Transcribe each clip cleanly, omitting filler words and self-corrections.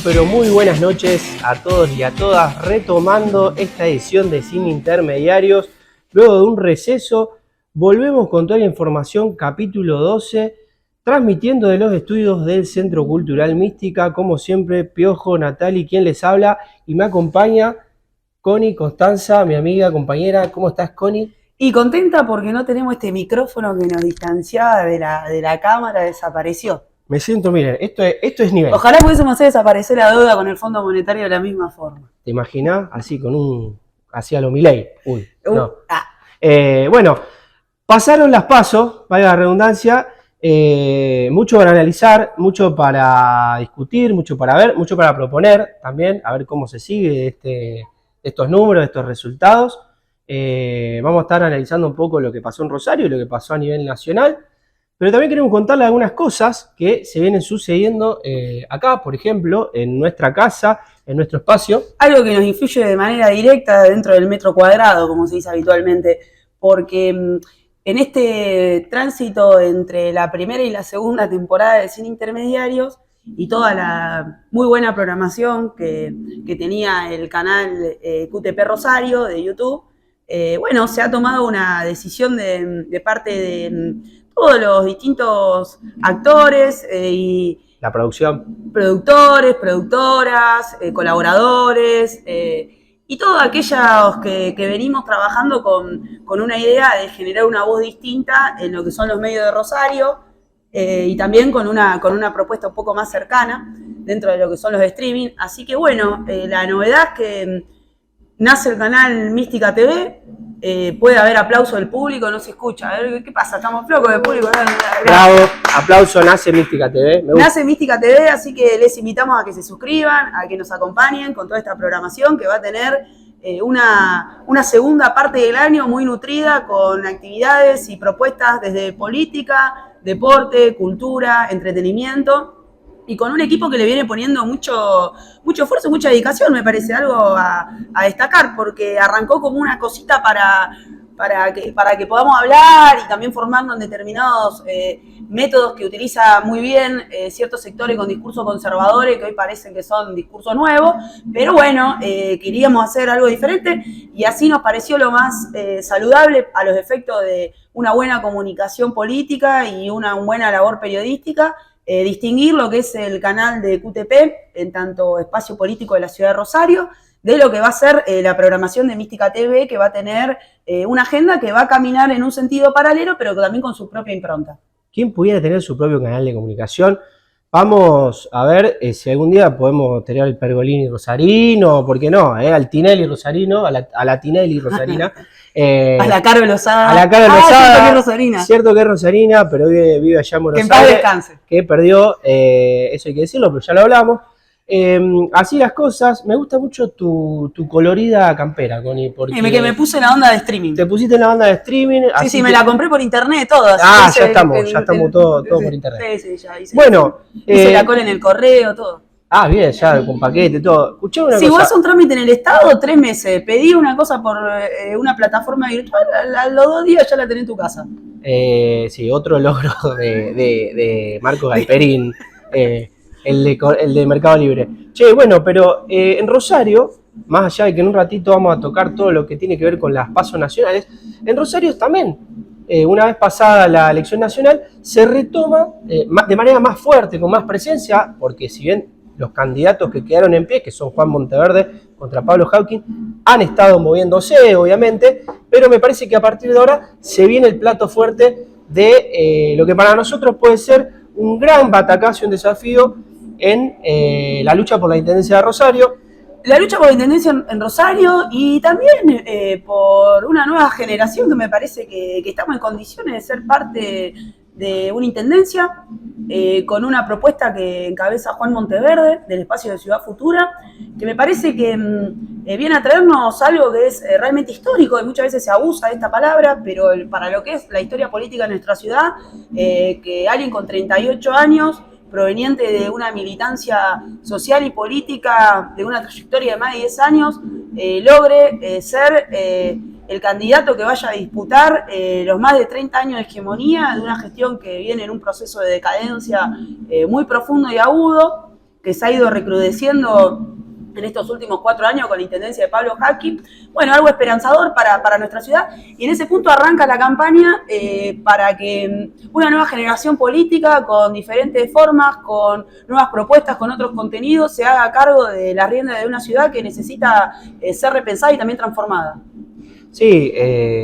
pero muy buenas noches a todos y a todas, retomando esta edición de Sin Intermediarios. Luego de un receso, volvemos con toda la información, capítulo 12, transmitiendo de los estudios del Centro Cultural Mística, como siempre, Piojo, Natali, quien les habla, y me acompaña Connie Constanza, mi amiga, compañera. ¿Cómo estás, Connie? Y contenta porque no tenemos este micrófono que nos distanciaba de la cámara, desapareció. Me siento, miren, esto es nivel. Ojalá pudiésemos hacer desaparecer la deuda con el Fondo Monetario de la misma forma. ¿Te imaginás? Así así a lo Milei. Uy, no. Bueno, pasaron las PASO, valga la redundancia, mucho para analizar, mucho para discutir, mucho para ver, mucho para proponer también, a ver cómo se sigue estos números, estos resultados. Vamos a estar analizando un poco lo que pasó en Rosario y lo que pasó a nivel nacional. Pero también queremos contarles algunas cosas que se vienen sucediendo acá, por ejemplo, en nuestra casa, en nuestro espacio. Algo que nos influye de manera directa dentro del metro cuadrado, como se dice habitualmente, porque en este tránsito entre la primera y la segunda temporada de Sin Intermediarios y toda la muy buena programación que tenía el canal QTP Rosario de YouTube, bueno, se ha tomado una decisión de parte de todos los distintos actores y la producción, productores, productoras, colaboradores y todos aquellos que venimos trabajando con una idea de generar una voz distinta en lo que son los medios de Rosario y también con una propuesta un poco más cercana dentro de lo que son los streaming. Así que bueno, la novedad es que nace el canal Mística TV. Puede haber aplauso del público, no se escucha. A ver, ¿qué pasa? Estamos flojos de público. Bravo, aplauso, nace Mística TV. Nace Mística TV, así que les invitamos a que se suscriban, a que nos acompañen con toda esta programación que va a tener una segunda parte del año muy nutrida con actividades y propuestas desde política, deporte, cultura, entretenimiento. Y con un equipo que le viene poniendo mucho esfuerzo, mucha dedicación, me parece algo a destacar, porque arrancó como una cosita para que podamos hablar y también formarnos en determinados métodos que utiliza muy bien ciertos sectores con discursos conservadores que hoy parecen que son discursos nuevos, pero bueno, queríamos hacer algo diferente y así nos pareció lo más saludable a los efectos de una buena comunicación política y una buena labor periodística. Distinguir lo que es el canal de QTP, en tanto espacio político de la ciudad de Rosario, de lo que va a ser la programación de Mística TV, que va a tener una agenda que va a caminar en un sentido paralelo, pero también con su propia impronta. ¿Quién pudiera tener su propio canal de comunicación? Vamos a ver si algún día podemos tener al Pergolini rosarino, ¿por qué no? Al Tinelli rosarino, a la Tinelli rosarina. A la Caro Lozada. A la Caro Lozada. Cierto que es rosarina. Cierto que es rosarina, pero vive allá en Buenos Aires. Que en paz descanse. Que perdió, eso hay que decirlo, pero ya lo hablamos. Así las cosas. Me gusta mucho tu colorida campera, Connie. Porque que me puse en la onda de streaming. Te pusiste en la onda de streaming. Sí, me la compré por internet, todas. Ya estamos todo por internet. Sí, ya hice. Bueno. Hice la cola en el correo, todo. Bien, ya con paquete, todo. Escuché una cosa. Si vos haces un trámite en el Estado, 3 meses. Pedí una cosa por una plataforma virtual, a los 2 días ya la tenés en tu casa. Sí, otro logro de Marco Galperín, el de Mercado Libre. Che, bueno, pero en Rosario, más allá de que en un ratito vamos a tocar todo lo que tiene que ver con las PASO nacionales, en Rosario también, una vez pasada la elección nacional, se retoma de manera más fuerte, con más presencia, porque si bien los candidatos que quedaron en pie, que son Juan Monteverde contra Pablo Hawking, han estado moviéndose, obviamente, pero me parece que a partir de ahora se viene el plato fuerte de lo que para nosotros puede ser un gran batacazo, un desafío en la lucha por la Intendencia de Rosario. La lucha por la Intendencia en Rosario y también por una nueva generación que me parece que estamos en condiciones de ser parte de una intendencia con una propuesta que encabeza Juan Monteverde del espacio de Ciudad Futura, que me parece que viene a traernos algo que es realmente histórico y muchas veces se abusa de esta palabra, pero para lo que es la historia política de nuestra ciudad, que alguien con 38 años proveniente de una militancia social y política de una trayectoria de más de 10 años, logre ser el candidato que vaya a disputar los más de 30 años de hegemonía de una gestión que viene en un proceso de decadencia muy profundo y agudo, que se ha ido recrudeciendo en estos últimos 4 años con la intendencia de Pablo Hacking. Bueno, algo esperanzador para nuestra ciudad. Y en ese punto arranca la campaña para que una nueva generación política, con diferentes formas, con nuevas propuestas, con otros contenidos, se haga cargo de la rienda de una ciudad que necesita ser repensada y también transformada. Sí,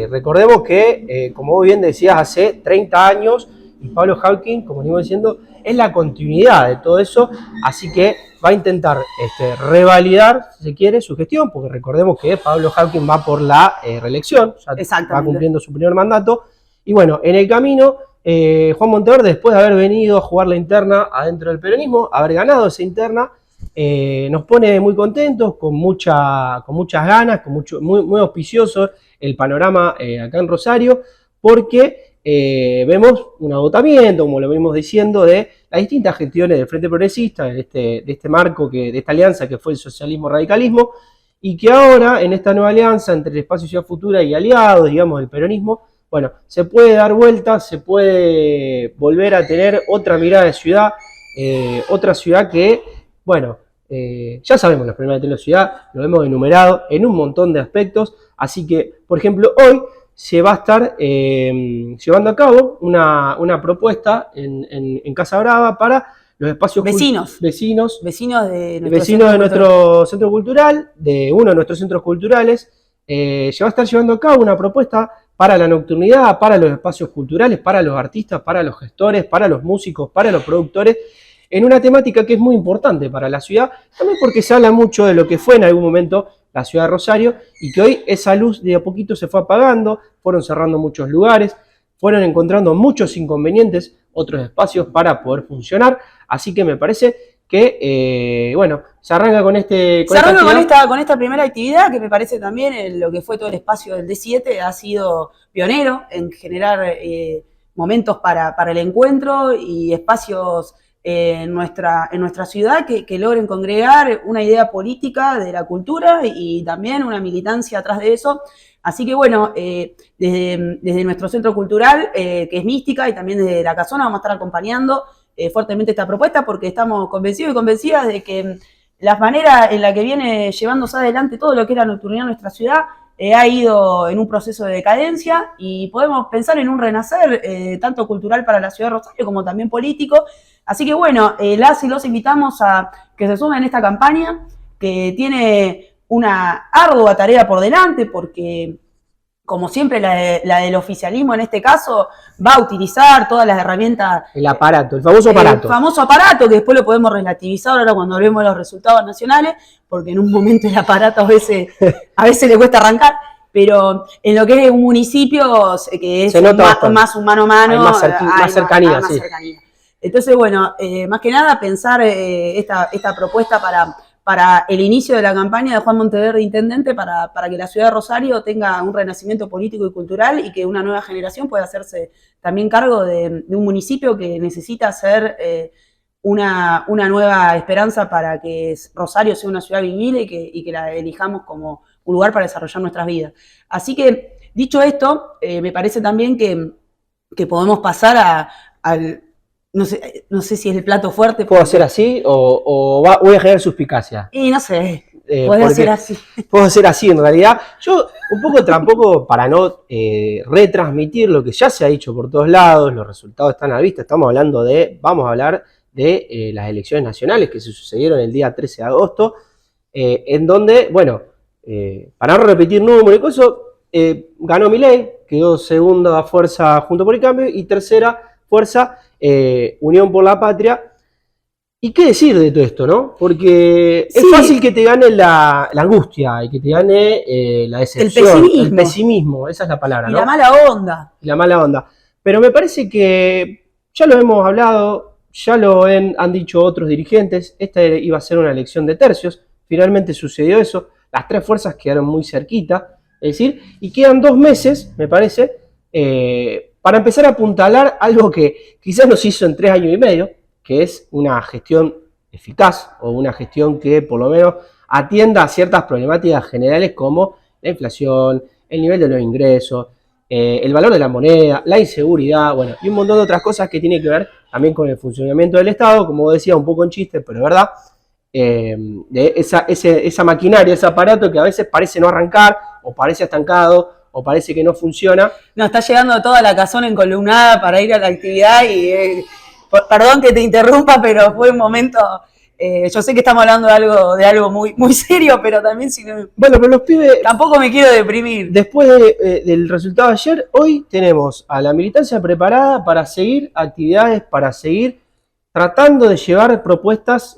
recordemos que, como vos bien decías, hace 30 años, y Pablo Hacking, como venimos diciendo, es la continuidad de todo eso, así que va a intentar revalidar, si se quiere, su gestión, porque recordemos que Pablo Hacking va por la reelección, ya va cumpliendo su primer mandato, y bueno, en el camino, Juan Monteverde, después de haber venido a jugar la interna adentro del peronismo, haber ganado esa interna, nos pone muy contentos, con muchas ganas, muy auspicioso el panorama acá en Rosario, porque vemos un agotamiento, como lo venimos diciendo, de las distintas gestiones del Frente Progresista, de este marco, de esta alianza que fue el socialismo-radicalismo, y que ahora, en esta nueva alianza entre el Espacio Ciudad Futura y aliados, digamos, del peronismo, bueno, se puede dar vuelta, se puede volver a tener otra mirada de ciudad, otra ciudad que, bueno, ya sabemos los problemas de la ciudad, lo hemos enumerado en un montón de aspectos, así que, por ejemplo, hoy se va a estar llevando a cabo una propuesta en Casa Brava para los espacios vecinos de nuestro centro cultural, de uno de nuestros centros culturales. Se va a estar llevando a cabo una propuesta para la nocturnidad, para los espacios culturales, para los artistas, para los gestores, para los músicos, para los productores, en una temática que es muy importante para la ciudad, también porque se habla mucho de lo que fue en algún momento la ciudad de Rosario, y que hoy esa luz de a poquito se fue apagando, fueron cerrando muchos lugares, fueron encontrando muchos inconvenientes, otros espacios para poder funcionar, así que me parece que, bueno, se arranca con con esta primera actividad, que me parece también lo que fue todo el espacio del D7, ha sido pionero en generar momentos para el encuentro y espacios en nuestra ciudad que logren congregar una idea política de la cultura y también una militancia atrás de eso. Así que bueno, desde nuestro centro cultural, que es Mística, y también desde la Casona, vamos a estar acompañando fuertemente esta propuesta, porque estamos convencidos y convencidas de que la manera en la que viene llevándose adelante todo lo que es la nocturnidad en nuestra ciudad ha ido en un proceso de decadencia, y podemos pensar en un renacer tanto cultural para la ciudad de Rosario como también político. Así que bueno, las y los invitamos a que se sumen en esta campaña, que tiene una ardua tarea por delante, porque como siempre la del oficialismo en este caso va a utilizar todas las herramientas. El famoso aparato. El famoso aparato, que después lo podemos relativizar ahora cuando hablemos de los resultados nacionales, porque en un momento el aparato a veces le cuesta arrancar, pero en lo que es un municipio que es más humano a mano, hay más cercanía. Entonces, bueno, más que nada pensar esta propuesta para el inicio de la campaña de Juan Monteverde intendente, para que la ciudad de Rosario tenga un renacimiento político y cultural, y que una nueva generación pueda hacerse también cargo de un municipio que necesita ser una nueva esperanza para que Rosario sea una ciudad vivible y que la elijamos como un lugar para desarrollar nuestras vidas. Así que, dicho esto, me parece también que podemos pasar al... No sé si es el plato fuerte. ¿Puedo hacer así o voy a generar suspicacia? Y no sé, puedo hacer así. Puedo hacer así, en realidad. Yo, un poco tampoco, para no retransmitir lo que ya se ha dicho por todos lados, los resultados están a la vista, vamos a hablar de las elecciones nacionales que se sucedieron el día 13 de agosto, en donde, bueno, para no repetir números y cosas, ganó Milei, quedó segunda fuerza Juntos por el Cambio, y tercera fuerza Unión por la Patria. ¿Y qué decir de todo esto, no? Porque es fácil que te gane la angustia y que te gane la decepción, el pesimismo, esa es la palabra, ¿no? Y la mala onda. Pero me parece que ya lo hemos hablado, ya lo han dicho otros dirigentes, esta iba a ser una elección de tercios, finalmente sucedió eso, las tres fuerzas quedaron muy cerquita, es decir, y quedan 2 meses, me parece, para empezar a apuntalar algo que quizás nos hizo en 3 años y medio, que es una gestión eficaz, o una gestión que por lo menos atienda a ciertas problemáticas generales como la inflación, el nivel de los ingresos, el valor de la moneda, la inseguridad, bueno, y un montón de otras cosas que tienen que ver también con el funcionamiento del Estado, como decía, un poco en chiste, pero es verdad. de esa maquinaria, ese aparato que a veces parece no arrancar, o parece estancado, o parece que no funciona. No, está llegando toda la casona encolumnada para ir a la actividad y perdón que te interrumpa, pero fue un momento. Yo sé que estamos hablando de algo muy, muy serio, pero también si no, bueno, pero los pibes, tampoco me quiero deprimir. Después del resultado de ayer, hoy tenemos a la militancia preparada para seguir actividades, para seguir tratando de llevar propuestas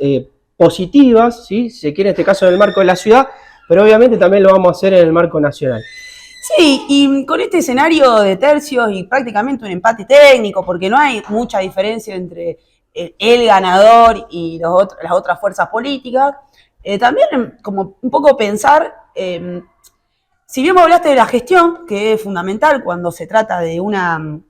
positivas, ¿sí? Si se quiere, en este caso en el marco de la ciudad, pero obviamente también lo vamos a hacer en el marco nacional. Sí, y con este escenario de tercios y prácticamente un empate técnico, porque no hay mucha diferencia entre el ganador y las otras fuerzas políticas, también como un poco pensar, si bien me hablaste de la gestión, que es fundamental cuando se trata de un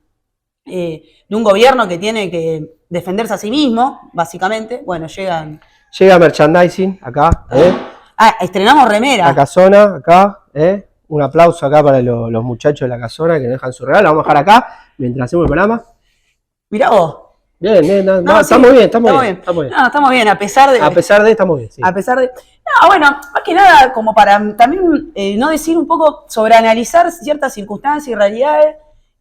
gobierno que tiene que defenderse a sí mismo, básicamente, bueno, Llega merchandising acá, estrenamos remera. La casona, acá, un aplauso acá para los muchachos de la casona que nos dejan su regalo. La vamos a dejar acá mientras hacemos el programa. Mirá vos. Bien, no, sí, estamos bien. No, estamos bien, a pesar de, estamos bien, sí. A pesar de. No, bueno, más que nada, como para también no decir un poco sobre analizar ciertas circunstancias y realidades,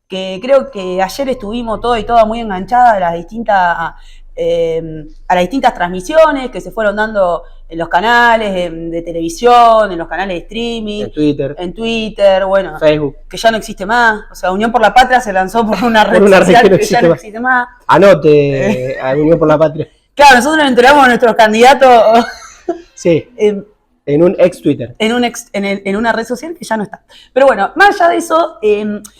que creo que ayer estuvimos todos y todas muy enganchadas a las distintas transmisiones que se fueron dando en los canales de televisión, en los canales de streaming, en Twitter, bueno, Facebook, que ya no existe más. O sea, Unión por la Patria se lanzó por una red social que ya no existe más. Anote a Unión por la Patria. Claro, nosotros nos enteramos de nuestros candidatos. Sí. En un ex Twitter. En una red social que ya no está. Pero bueno, más allá de eso,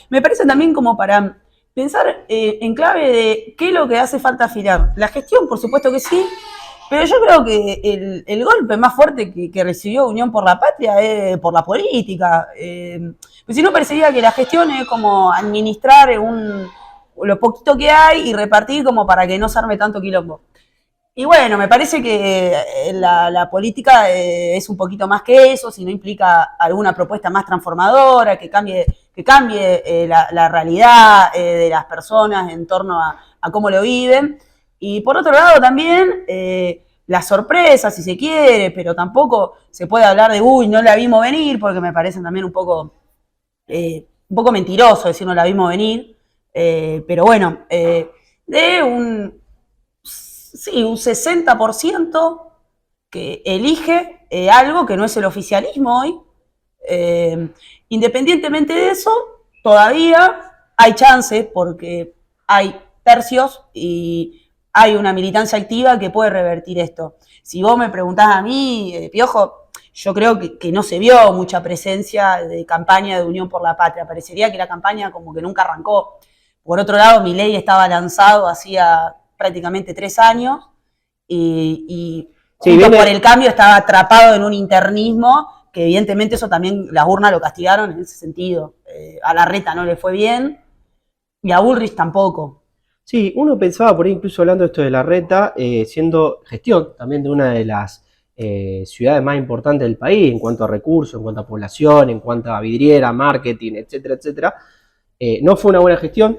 me parece también como para pensar en clave de qué es lo que hace falta afilar. La gestión, por supuesto que sí, pero yo creo que el golpe más fuerte que recibió Unión por la Patria es por la política. Pues si no, parecería que la gestión es como administrar lo poquito que hay y repartir como para que no se arme tanto quilombo. Y bueno, me parece que la política es un poquito más que eso, si no implica alguna propuesta más transformadora, que cambie la realidad de las personas en torno a cómo lo viven. Y por otro lado también la sorpresa, si se quiere, pero tampoco se puede hablar de, no la vimos venir, porque me parece también un poco mentiroso decir no la vimos venir, pero bueno, de un 60% que elige algo que no es el oficialismo hoy. Independientemente de eso, todavía hay chance porque hay tercios y hay una militancia activa que puede revertir esto. Si vos me preguntás a mí, Piojo, yo creo que no se vio mucha presencia de campaña de Unión por la Patria. Parecería que la campaña como que nunca arrancó. Por otro lado, Milei estaba lanzado hacía prácticamente 3 años y Juntos por el Cambio estaba atrapado en un internismo que evidentemente eso también las urnas lo castigaron en ese sentido. A Larreta no le fue bien y a Bullrich tampoco. Sí, uno pensaba por ahí, incluso hablando de esto de Larreta, siendo gestión también de una de las ciudades más importantes del país en cuanto a recursos, en cuanto a población, en cuanto a vidriera, marketing, etcétera, etcétera. No fue una buena gestión.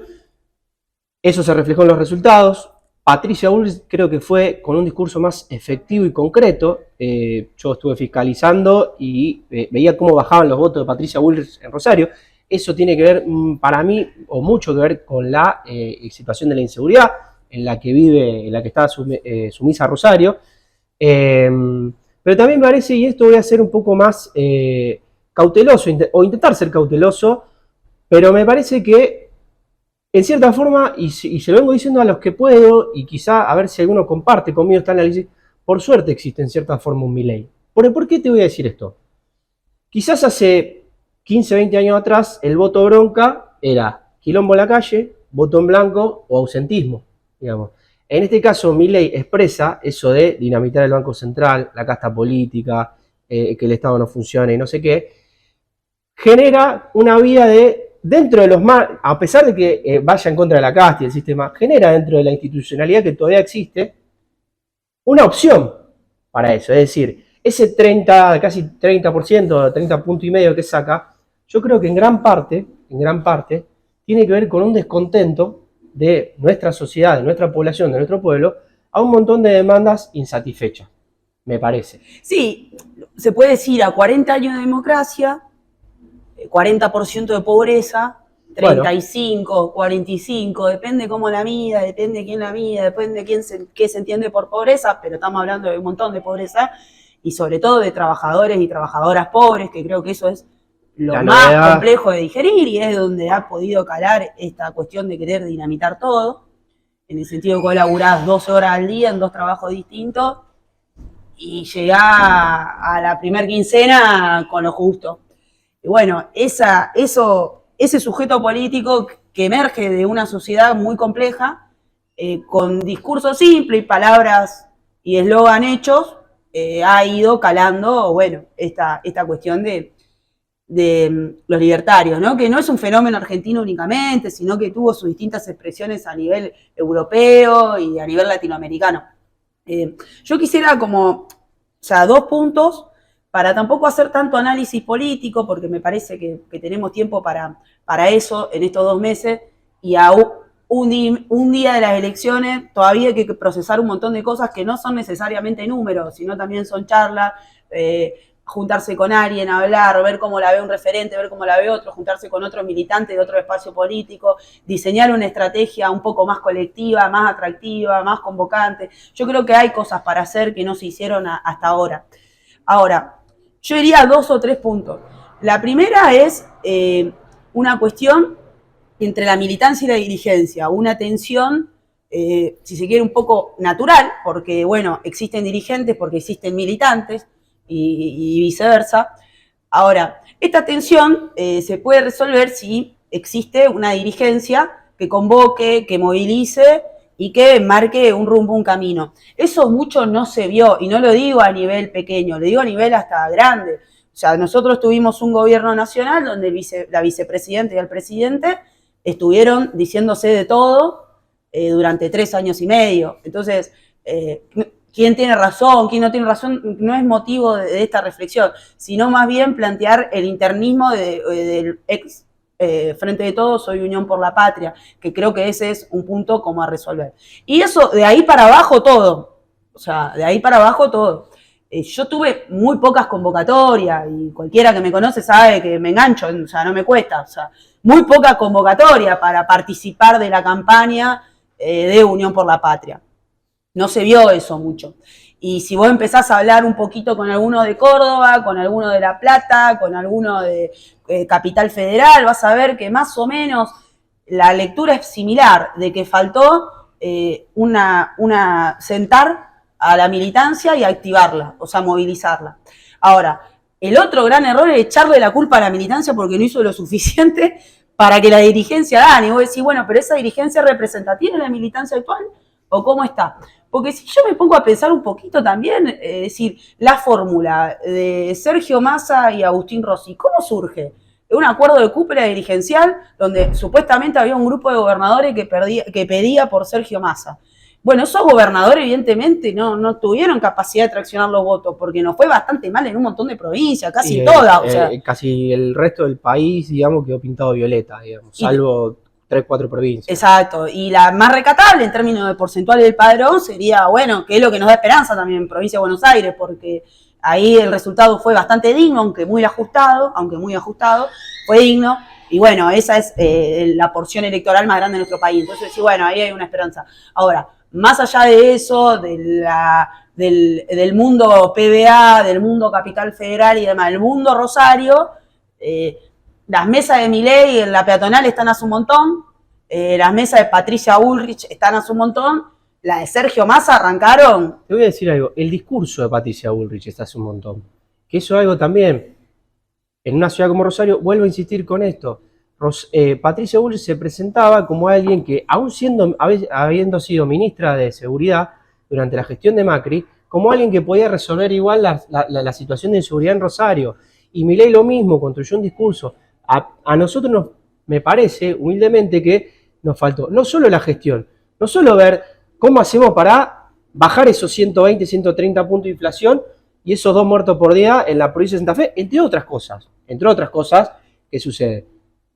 Eso se reflejó en los resultados. Patricia Bullrich creo que fue con un discurso más efectivo y concreto. Yo estuve fiscalizando y veía cómo bajaban los votos de Patricia Bullrich en Rosario. Eso tiene que ver, para mí, o mucho que ver con la situación de la inseguridad en la que está sumisa Rosario. Pero también me parece, y esto voy a ser un poco más cauteloso, o intentar ser cauteloso, pero me parece que en cierta forma, y se lo vengo diciendo a los que puedo, y quizá a ver si alguno comparte conmigo este análisis, por suerte existe en cierta forma un Milei. ¿Por qué te voy a decir esto? Quizás hace 15, 20 años atrás, el voto bronca era quilombo en la calle, voto en blanco o ausentismo, digamos. En este caso, Milei expresa eso de dinamitar el Banco Central, la casta política, que el Estado no funcione y no sé qué. Genera una vía dentro de los más, a pesar de que vaya en contra de la casta y el sistema, genera dentro de la institucionalidad que todavía existe una opción para eso. Es decir, ese casi 30%, 30 puntos y medio que saca, yo creo que en gran parte, tiene que ver con un descontento de nuestra sociedad, de nuestra población, de nuestro pueblo, a un montón de demandas insatisfechas. me parece. Sí, se puede decir a 40 años de democracia, 40% de pobreza, 35, 45, depende cómo la mida, depende quién la mida, depende qué se entiende por pobreza, pero estamos hablando de un montón de pobreza y sobre todo de trabajadores y trabajadoras pobres, que creo que eso es lo más complejo de digerir y es donde ha podido calar esta cuestión de querer dinamitar todo, en el sentido de que laburás 12 horas al día en 2 trabajos distintos y llegás a la primer quincena con lo justo. Y bueno, ese sujeto político que emerge de una sociedad muy compleja, con discursos simples y palabras y eslogan hechos, ha ido calando, bueno, esta cuestión de los libertarios, ¿no? Que no es un fenómeno argentino únicamente, sino que tuvo sus distintas expresiones a nivel europeo y a nivel latinoamericano. Yo quisiera como, 2 puntos, para tampoco hacer tanto análisis político, porque me parece que tenemos tiempo para eso en estos 2 meses, y a un día de las elecciones todavía hay que procesar un montón de cosas que no son necesariamente números, sino también son charlas, juntarse con alguien, hablar, ver cómo la ve un referente, ver cómo la ve otro, juntarse con otro militante de otro espacio político, diseñar una estrategia un poco más colectiva, más atractiva, más convocante. Yo creo que hay cosas para hacer que no se hicieron hasta ahora. Ahora, yo diría 2 o 3 puntos. La primera es una cuestión entre la militancia y la dirigencia, una tensión, si se quiere, un poco natural, porque, bueno, existen dirigentes, porque existen militantes, y viceversa. Ahora, esta tensión se puede resolver si existe una dirigencia que convoque, que movilice y que marque un rumbo, un camino. Eso mucho no se vio, y no lo digo a nivel pequeño, lo digo a nivel hasta grande. O sea, nosotros tuvimos un gobierno nacional donde la vicepresidenta y el presidente estuvieron diciéndose de todo durante 3 años y medio. Entonces, quién tiene razón, quién no tiene razón, no es motivo de esta reflexión, sino más bien plantear el internismo del ex Frente de Todos, Soy Unión por la Patria, que creo que ese es un punto como a resolver. Y eso, de ahí para abajo todo, o sea, de ahí para abajo todo. Yo tuve muy pocas convocatorias, y cualquiera que me conoce sabe que me engancho, o sea, no me cuesta, o sea, muy poca convocatoria para participar de la campaña de Unión por la Patria. No se vio eso mucho. Y si vos empezás a hablar un poquito con alguno de Córdoba, con alguno de La Plata, con alguno de Capital Federal, vas a ver que más o menos la lectura es similar, de que faltó sentar a la militancia y activarla, o sea, movilizarla. Ahora, el otro gran error es echarle la culpa a la militancia porque no hizo lo suficiente para que la dirigencia gane. Y vos decís, bueno, pero esa dirigencia es representativa de la militancia actual, ¿o cómo está? Porque si yo me pongo a pensar un poquito también, es decir, la fórmula de Sergio Massa y Agustín Rossi, ¿cómo surge? Un acuerdo de cúpula dirigencial donde supuestamente había un grupo de gobernadores que pedía por Sergio Massa. Bueno, esos gobernadores evidentemente no tuvieron capacidad de traccionar los votos, porque nos fue bastante mal en un montón de provincias, casi todas. O sea, casi el resto del país, digamos, quedó pintado violeta, digamos, salvo 3, 4 provincias. Exacto, y la más recatable en términos de porcentual del padrón sería, bueno, que es lo que nos da esperanza también en provincia de Buenos Aires, porque ahí el resultado fue bastante digno, aunque muy ajustado, fue digno, y bueno, esa es la porción electoral más grande de nuestro país. Entonces, sí, bueno, ahí hay una esperanza. Ahora, más allá de eso, del mundo PBA, del mundo Capital Federal y demás, del mundo Rosario, las mesas de Milei en la peatonal están hace un montón, las mesas de Patricia Bullrich están hace un montón, las de Sergio Massa arrancaron. Te voy a decir algo, el discurso de Patricia Bullrich está hace un montón, que eso es algo también, en una ciudad como Rosario, vuelvo a insistir con esto, Patricia Bullrich se presentaba como alguien que, aún habiendo sido ministra de Seguridad durante la gestión de Macri, como alguien que podía resolver igual la situación de inseguridad en Rosario. Y Milei lo mismo, construyó un discurso. A nosotros me parece, humildemente, que nos faltó no solo la gestión, no solo ver cómo hacemos para bajar esos 120, 130 puntos de inflación y esos 2 muertos por día en la provincia de Santa Fe, entre otras cosas que suceden.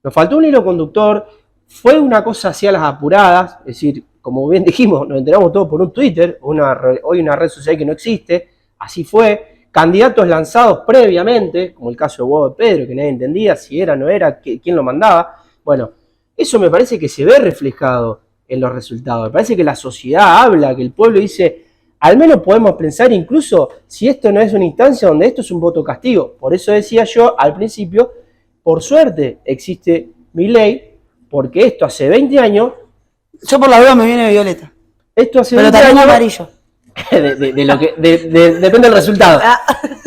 Nos faltó un hilo conductor, fue una cosa hacia las apuradas, es decir, como bien dijimos, nos enteramos todos por un Twitter, hoy una red social que no existe, así fue, candidatos lanzados previamente, como el caso de Guado de Pedro, que nadie entendía si era o no era, quién lo mandaba. Bueno, eso me parece que se ve reflejado en los resultados. Me parece que la sociedad habla, que el pueblo dice, al menos podemos pensar incluso si esto no es una instancia donde esto es un voto castigo. Por eso decía yo al principio, por suerte existe Milei, porque esto hace 20 años... Yo por la duda me viene violeta. Esto hace pero 20 también años, amarillo. Depende del resultado.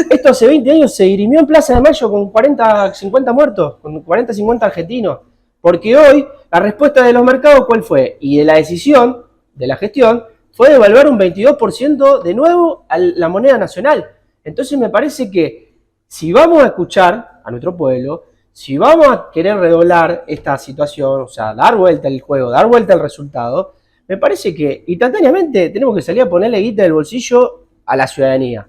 Esto hace 20 años se dirimió en Plaza de Mayo con 40, 50 muertos, con 40, 50 argentinos. Porque hoy la respuesta de los mercados, ¿cuál fue? Y de la decisión, de la gestión, fue devaluar un 22% de nuevo a la moneda nacional. Entonces me parece que si vamos a escuchar a nuestro pueblo, si vamos a querer redoblar esta situación, o sea, dar vuelta al juego, dar vuelta al resultado, me parece que instantáneamente tenemos que salir a ponerle guita del bolsillo a la ciudadanía.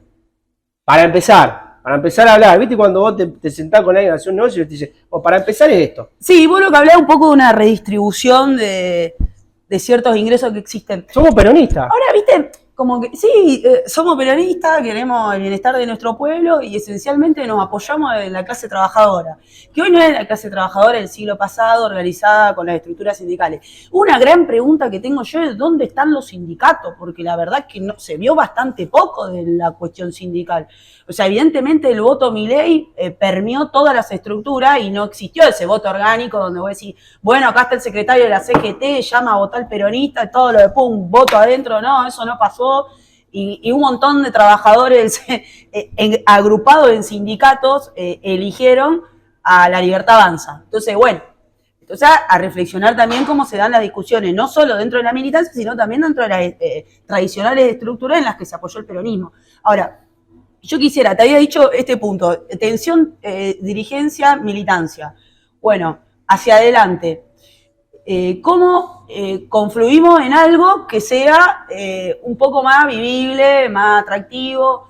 Para empezar a hablar, ¿viste? Cuando vos te sentás con alguien a hacer un negocio y te dice, para empezar es esto. Sí, vos lo que hablás un poco de una redistribución de ciertos ingresos que existen. Somos peronistas. Ahora, ¿viste? Como que sí, somos peronistas, queremos el bienestar de nuestro pueblo y esencialmente nos apoyamos en la clase trabajadora, que hoy no es la clase trabajadora del siglo pasado organizada con las estructuras sindicales. Una gran pregunta que tengo yo es ¿dónde están los sindicatos? Porque la verdad es que no, se vio bastante poco de la cuestión sindical. O sea, evidentemente el voto Milei permeó todas las estructuras y no existió ese voto orgánico donde vos decís, bueno, acá está el secretario de la CGT, llama a votar peronista y todo lo de pum, voto adentro, no, eso no pasó. Y un montón de trabajadores agrupados en sindicatos eligieron a La Libertad Avanza. Entonces, bueno, a reflexionar también cómo se dan las discusiones, no solo dentro de la militancia, sino también dentro de las tradicionales estructuras en las que se apoyó el peronismo. Ahora, yo quisiera, te había dicho este punto, tensión, dirigencia, militancia. Bueno, hacia adelante. ¿Cómo confluimos en algo que sea un poco más vivible, más atractivo?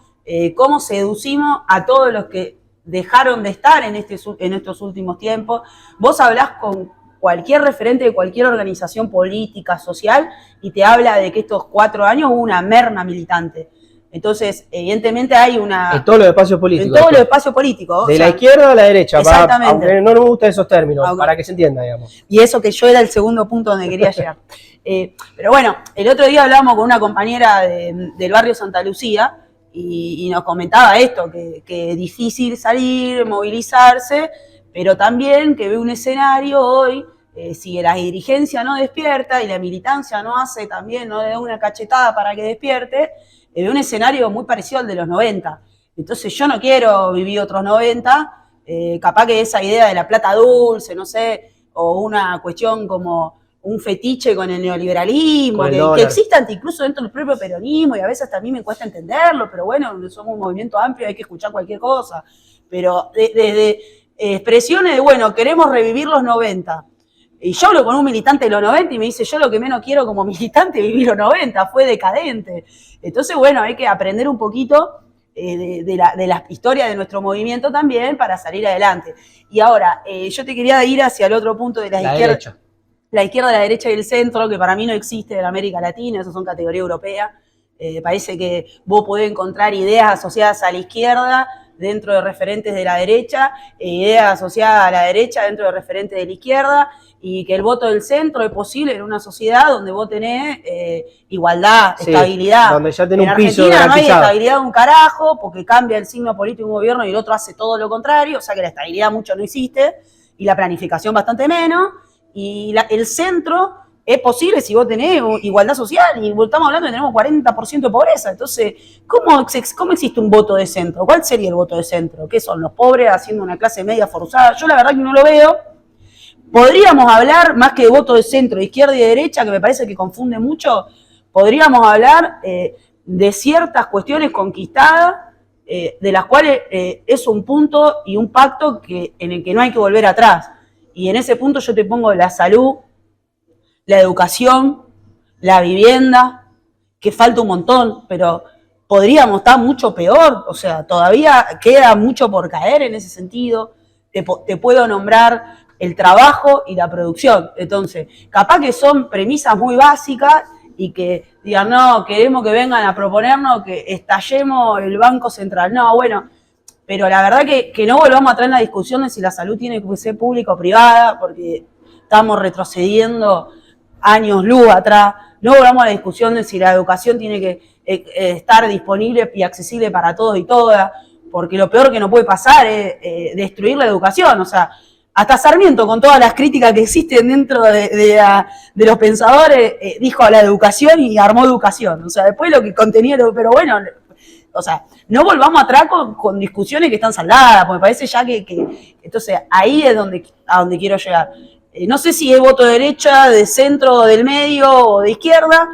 ¿Cómo seducimos a todos los que dejaron de estar en estos últimos tiempos? Vos hablás con cualquier referente de cualquier organización política, social, y te habla de que estos 4 años hubo una merma militante. Entonces, evidentemente hay una... En todos los espacios políticos. En todos los espacios políticos. De la izquierda a la derecha. Exactamente. Aunque no nos gustan esos términos, para que se entienda, digamos. Y eso que yo era el segundo punto donde quería llegar. Pero bueno, el otro día hablábamos con una compañera del barrio Santa Lucía y nos comentaba esto, que es difícil salir, movilizarse, pero también que ve un escenario hoy, si la dirigencia no despierta y la militancia no hace también, no le da una cachetada para que despierte, de un escenario muy parecido al de los 90. Entonces yo no quiero vivir otros 90, capaz que esa idea de la plata dulce, no sé, o una cuestión como un fetiche con el neoliberalismo, que exista incluso dentro del propio peronismo, y a veces también me cuesta entenderlo, pero bueno, somos un movimiento amplio, hay que escuchar cualquier cosa. Pero desde expresiones de, bueno, queremos revivir los 90, y yo hablo con un militante de los 90 y me dice, yo lo que menos quiero como militante es vivir los 90, fue decadente. Entonces, bueno, hay que aprender un poquito de la historia de nuestro movimiento también para salir adelante. Y ahora, yo te quería ir hacia el otro punto de la izquierda. La izquierda, la derecha y el centro, que para mí no existe en América Latina, eso son categoría europea. Parece que vos podés encontrar ideas asociadas a la izquierda dentro de referentes de la derecha, ideas asociadas a la derecha dentro de referentes de la izquierda, y que el voto del centro es posible en una sociedad donde vos tenés igualdad, sí, estabilidad. Donde ya tenés en un piso Argentina no hay garantizado. estabilidad de un carajo, porque cambia el signo político de un gobierno y el otro hace todo lo contrario, o sea que la estabilidad mucho no existe, y la planificación bastante menos, y el centro es posible si vos tenés igualdad social, y estamos hablando de que tenemos 40% de pobreza. Entonces, ¿cómo existe un voto de centro? ¿Cuál sería el voto de centro? ¿Qué son los pobres haciendo una clase media forzada? Yo la verdad que no lo veo. Podríamos hablar, más que de voto de centro, de izquierda y de derecha, que me parece que confunde mucho, podríamos hablar de ciertas cuestiones conquistadas, de las cuales es un punto y un pacto en el que no hay que volver atrás. Y en ese punto yo te pongo la salud, la educación, la vivienda, que falta un montón, pero podríamos estar mucho peor, o sea, todavía queda mucho por caer en ese sentido. Te puedo nombrar el trabajo y la producción. Entonces, capaz que son premisas muy básicas y que digan, no, queremos que vengan a proponernos que estallemos el Banco Central. No, bueno, pero la verdad que no volvamos a traer la discusión de si la salud tiene que ser pública o privada, porque estamos retrocediendo años luz atrás. No volvamos a la discusión de si la educación tiene que estar disponible y accesible para todos y todas, porque lo peor que nos puede pasar es destruir la educación. O sea, hasta Sarmiento, con todas las críticas que existen dentro de los pensadores, dijo a la educación y armó educación. O sea, después lo que contenía, pero bueno, o sea, no volvamos atrás con discusiones que están saldadas, porque parece ya que entonces ahí es a donde quiero llegar. No sé si es voto de derecha, de centro, del medio o de izquierda,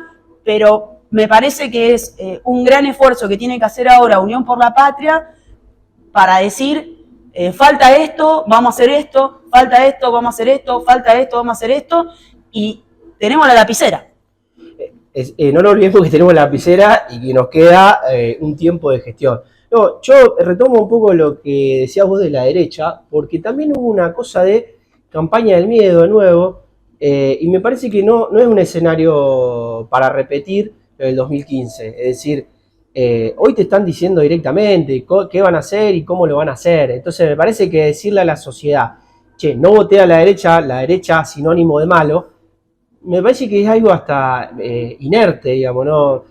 pero me parece que es un gran esfuerzo que tiene que hacer ahora Unión por la Patria para decir, falta esto, vamos a hacer esto, falta esto, vamos a hacer esto, falta esto, vamos a hacer esto, y tenemos la lapicera. No lo olvidemos que tenemos la lapicera y que nos queda un tiempo de gestión. No, yo retomo un poco lo que decías vos de la derecha, porque también hubo una cosa de campaña del miedo de nuevo, y me parece que no es un escenario para repetir lo del 2015. Es decir, hoy te están diciendo directamente qué van a hacer y cómo lo van a hacer. Entonces me parece que decirle a la sociedad, che, no voté a la derecha sinónimo de malo, me parece que es algo hasta inerte, digamos, ¿no?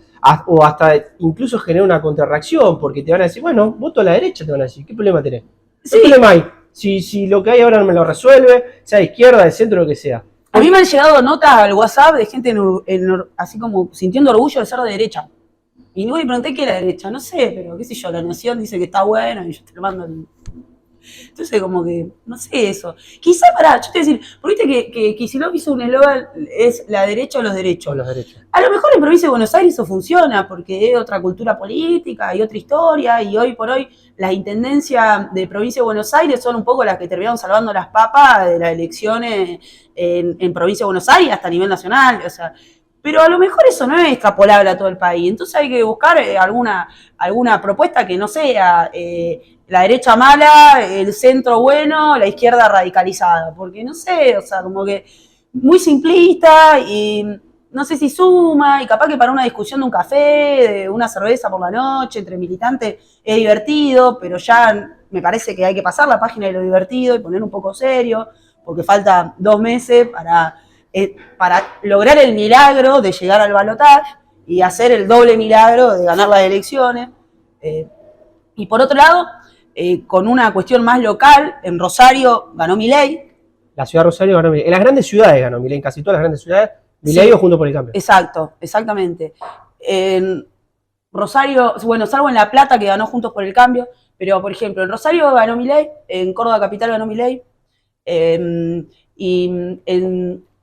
O hasta incluso genera una contrarreacción, porque te van a decir, bueno, voto a la derecha, te van a decir, ¿qué problema tenés? Sí. ¿Qué problema hay? Si lo que hay ahora me lo resuelve, sea de izquierda, de centro, lo que sea. A mí me han llegado notas al WhatsApp de gente así como sintiendo orgullo de ser de derecha. Y no me pregunté qué era derecha, no sé, pero qué sé yo, La Nación dice que está bueno y yo te lo mando. Entonces, como que, no sé eso. Quizá, yo te voy a decir, porque viste que Kicillof hizo un eslogan, es la derecha o los derechos. O los derechos. A lo mejor en Provincia de Buenos Aires eso funciona, porque es otra cultura política y otra historia, y hoy por hoy las intendencias de Provincia de Buenos Aires son un poco las que terminaron salvando las papas de las elecciones en Provincia de Buenos Aires hasta a nivel nacional, o sea. Pero a lo mejor eso no es extrapolable a todo el país. Entonces hay que buscar alguna propuesta que no sea la derecha mala, el centro bueno, la izquierda radicalizada. Porque no sé, o sea, como que muy simplista y no sé si suma, y capaz que para una discusión de un café, de una cerveza por la noche, entre militantes, es divertido, pero ya me parece que hay que pasar la página de lo divertido y poner un poco serio, porque falta 2 meses para lograr el milagro de llegar al balotaje y hacer el doble milagro de ganar las elecciones. Y por otro lado, con una cuestión más local, en Rosario ganó Milei. La ciudad de Rosario ganó Milei. En las grandes ciudades ganó Milei, en casi todas las grandes ciudades, Milei o Juntos por el Cambio. Exacto, exactamente. En Rosario, bueno, salvo en La Plata que ganó Juntos por el Cambio, pero por ejemplo, en Rosario ganó Milei, en Córdoba Capital ganó Milei,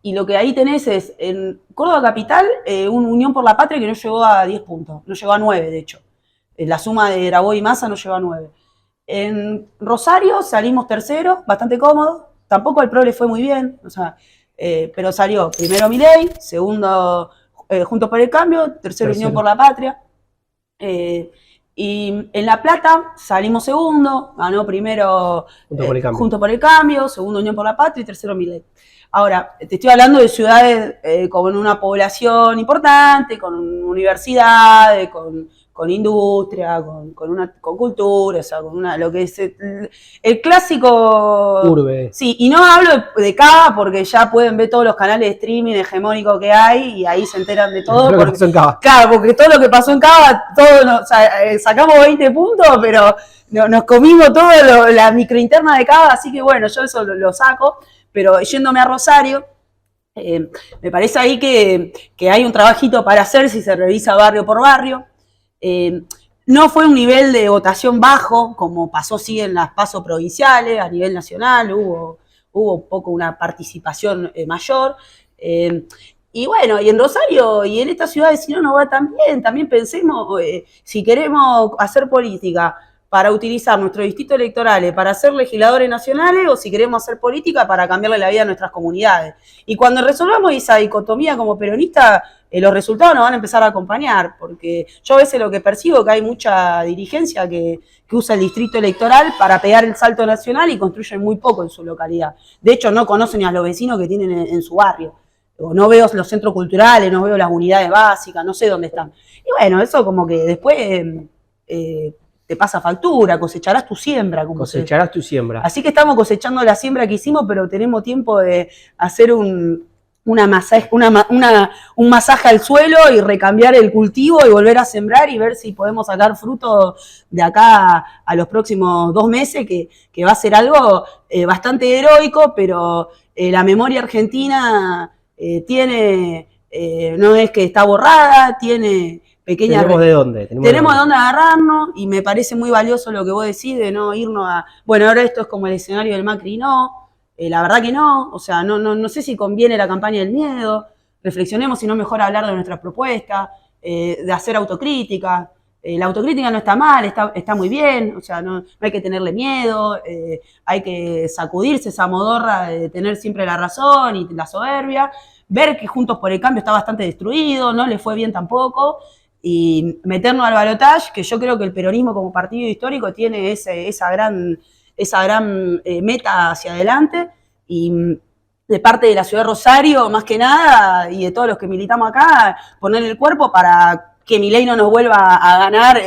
y lo que ahí tenés es, en Córdoba Capital, una Unión por la Patria que no llegó a 10 puntos, no llegó a 9 de hecho. La suma de Grabois y Massa no llegó a 9. En Rosario salimos terceros, bastante cómodos, tampoco el PRO le fue muy bien, o sea, pero salió primero Milei, segundo Juntos por el Cambio, tercero Unión por la Patria. Y en La Plata salimos segundo, ganó primero Juntos por el Cambio, segundo Unión por la Patria y tercero Milei. Ahora, te estoy hablando de ciudades con una población importante, con universidades, con industria, con cultura, o sea, con lo que es el clásico urbe. Sí, y no hablo de Cava porque ya pueden ver todos los canales de streaming hegemónicos que hay y ahí se enteran de todo. Lo que pasó en Cava. Claro, porque todo lo que pasó en Cava, o sea, sacamos 20 puntos, pero nos comimos todo la microinterna de Cava, así que bueno, yo eso lo saco. Pero yéndome a Rosario, me parece ahí que hay un trabajito para hacer si se revisa barrio por barrio. No fue un nivel de votación bajo, como pasó sí en las PASO provinciales, a nivel nacional, hubo un poco una participación mayor. Y bueno, y en Rosario y en estas ciudades, si no nos va tan bien, también pensemos si queremos hacer política para utilizar nuestros distritos electorales para ser legisladores nacionales o si queremos hacer política para cambiarle la vida a nuestras comunidades. Y cuando resolvamos esa dicotomía como peronista, los resultados nos van a empezar a acompañar, porque yo a veces lo que percibo es que hay mucha dirigencia que usa el distrito electoral para pegar el salto nacional y construyen muy poco en su localidad. De hecho, no conocen ni a los vecinos que tienen en su barrio. o no veo los centros culturales, no veo las unidades básicas, no sé dónde están. Y bueno, eso como que después te pasa factura, cosecharás tu siembra. Cosecharás tu siembra. Así que estamos cosechando la siembra que hicimos, pero tenemos tiempo de hacer un masaje al suelo y recambiar el cultivo y volver a sembrar y ver si podemos sacar fruto de acá a los próximos 2 meses, que va a ser algo bastante heroico, pero la memoria argentina tiene, no es que está borrada, tiene pequeñas... Tenemos de dónde. Tenemos de dónde agarrarnos y me parece muy valioso lo que vos decís de no irnos a... Bueno, ahora esto es como el escenario del Macri, no. La verdad que no, o sea, no sé si conviene la campaña del miedo, reflexionemos si no mejor hablar de nuestras propuestas, de hacer autocrítica. La autocrítica no está mal, está muy bien, o sea, no hay que tenerle miedo, hay que sacudirse esa modorra de tener siempre la razón y la soberbia, ver que Juntos por el Cambio está bastante destruido, no le fue bien tampoco, y meternos al balotaje, que yo creo que el peronismo como partido histórico tiene esa gran meta hacia adelante, y de parte de la ciudad de Rosario, más que nada, y de todos los que militamos acá, poner el cuerpo para que Milei no nos vuelva a ganar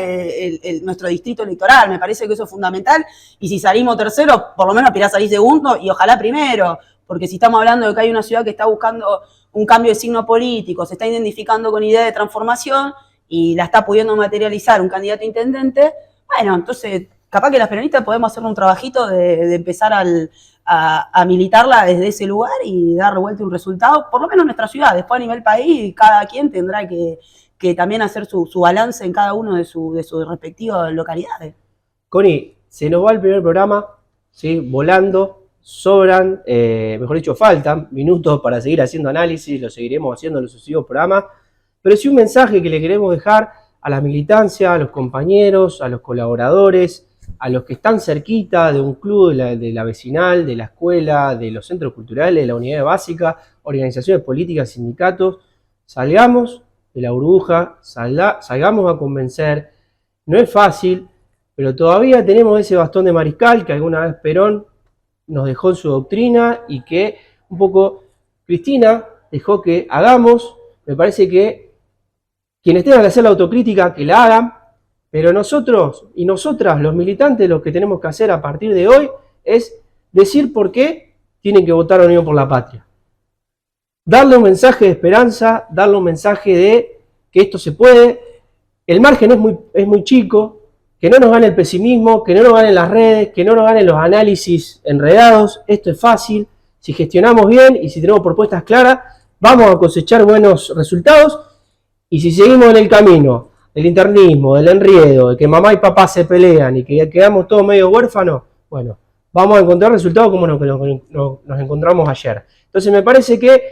nuestro distrito electoral. Me parece que eso es fundamental, y si salimos tercero, por lo menos aspirá a salir segundo, y ojalá primero, porque si estamos hablando de que hay una ciudad que está buscando un cambio de signo político, se está identificando con ideas de transformación, y la está pudiendo materializar un candidato a intendente, bueno, entonces capaz que las peronistas podemos hacer un trabajito de empezar a militarla desde ese lugar y dar vuelta un resultado, por lo menos en nuestra ciudad. Después a nivel país, cada quien tendrá que también hacer su balance en cada uno de sus respectivas localidades. Connie, se nos va el primer programa, ¿sí? Volando, sobran, mejor dicho, faltan minutos para seguir haciendo análisis, lo seguiremos haciendo en los sucesivos programas, pero sí un mensaje que le queremos dejar a la militancia, a los compañeros, a los colaboradores, a los que están cerquita de un club, de la vecinal, de la escuela, de los centros culturales, de la unidad básica, organizaciones políticas, sindicatos. Salgamos de la burbuja, salgamos a convencer. No es fácil, pero todavía tenemos ese bastón de mariscal que alguna vez Perón nos dejó en su doctrina y que un poco Cristina dejó que hagamos. Me parece que quienes tengan que hacer la autocrítica, que la hagan, pero nosotros y nosotras, los militantes, lo que tenemos que hacer a partir de hoy es decir por qué tienen que votar a Unión por la Patria. Darle un mensaje de esperanza, darle un mensaje de que esto se puede. El margen es muy chico, que no nos gane el pesimismo, que no nos ganen las redes, que no nos ganen los análisis enredados. Esto es fácil. Si gestionamos bien y si tenemos propuestas claras, vamos a cosechar buenos resultados. Y si seguimos en el camino del internismo, del enriedo, de que mamá y papá se pelean y que quedamos todos medio huérfanos, bueno, vamos a encontrar resultados como nos encontramos ayer. Entonces me parece que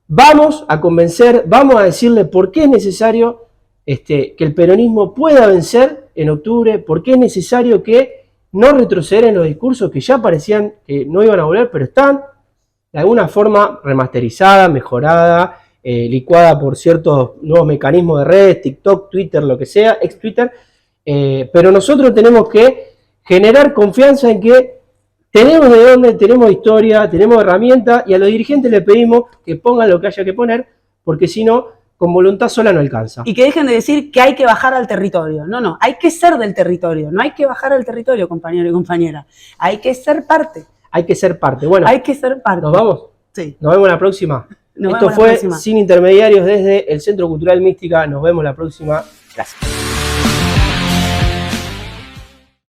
vamos a convencer, vamos a decirle por qué es necesario que el peronismo pueda vencer en octubre, por qué es necesario que no retroceder en los discursos que ya parecían que no iban a volver, pero están de alguna forma remasterizada, mejorada, licuada por ciertos nuevos mecanismos de redes, TikTok, Twitter, lo que sea, ex Twitter, pero nosotros tenemos que generar confianza en que tenemos de dónde, tenemos historia, tenemos herramientas, y a los dirigentes les pedimos que pongan lo que haya que poner, porque si no, con voluntad sola no alcanza. Y que dejen de decir que hay que bajar al territorio. No, hay que ser del territorio, no hay que bajar al territorio, compañero y compañera. Hay que ser parte. Hay que ser parte. Bueno, hay que ser parte. ¿Nos vamos? Sí. Nos vemos la próxima. Esto fue Sin Intermediarios desde el Centro Cultural Mística. Nos vemos la próxima. Gracias.